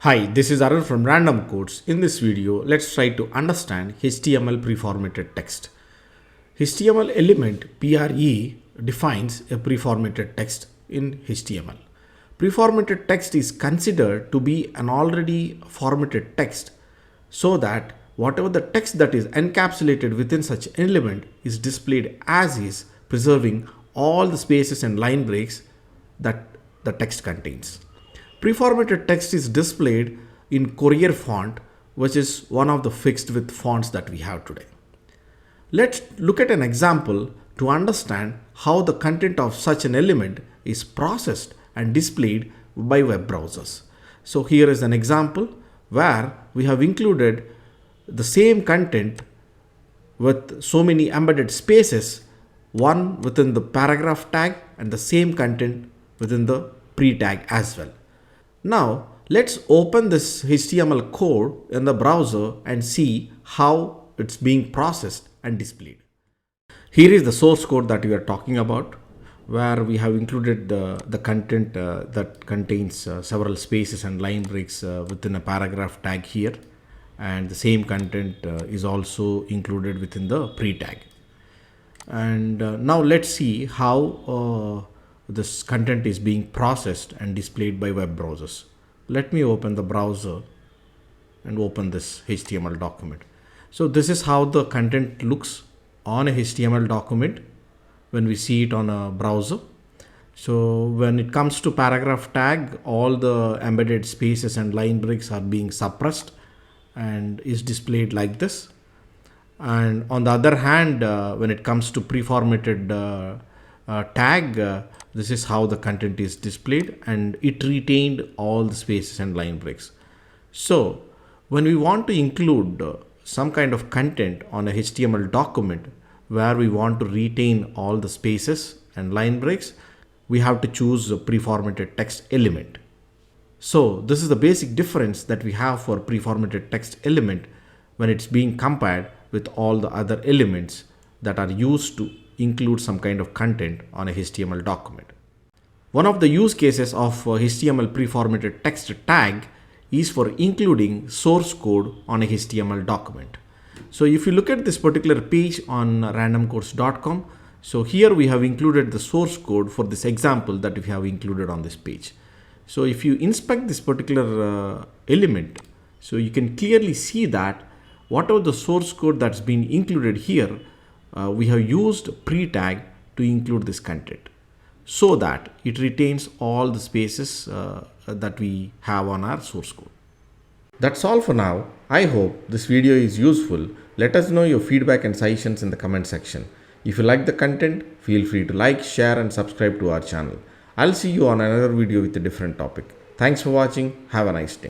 Hi, this is Arun from Random Codes. In this video, let's try to understand HTML preformatted text. HTML element PRE defines a preformatted text in HTML. Preformatted text is considered to be an already formatted text so that whatever the text that is encapsulated within such element is displayed as is, preserving all the spaces and line breaks that the text contains. Preformatted text is displayed in Courier font, which is one of the fixed width fonts that we have today. Let's look at an example to understand how the content of such an element is processed and displayed by web browsers. So here is an example where we have included the same content with so many embedded spaces, one within the paragraph tag and the same content within the pre tag as well. Now let's open this HTML code in the browser and see how it's being processed and displayed. Here is the source code that we are talking about, where we have included the content that contains several spaces and line breaks within a paragraph tag here, and the same content is also included within the pre tag. And now let's see how this content is being processed and displayed by web browsers. Let me open the browser and open this HTML document. So this is how the content looks on a HTML document when we see it on a browser. So when it comes to paragraph tag, all the embedded spaces and line breaks are being suppressed and is displayed like this. And on the other hand, when it comes to preformatted tag, this is how the content is displayed, and it retained all the spaces and line breaks. So when we want to include some kind of content on a HTML document where we want to retain all the spaces and line breaks, we have to choose a preformatted text element. So this is the basic difference that we have for preformatted text element when it's being compared with all the other elements that are used to include some kind of content on a HTML document. One of the use cases of HTML preformatted text tag is for including source code on a HTML document. So if you look at this particular page on randomcodes.com, so here we have included the source code for this example that we have included on this page. So if you inspect this particular element, so you can clearly see that whatever the source code that's been included here, we have used pre-tag to include this content so that it retains all the spaces that we have on our source code. That's all for now. I hope this video is useful. Let us know your feedback and suggestions in the comment section. If you like the content, feel free to like, share and subscribe to our channel. I'll see you on another video with a different topic. Thanks for watching. Have a nice day.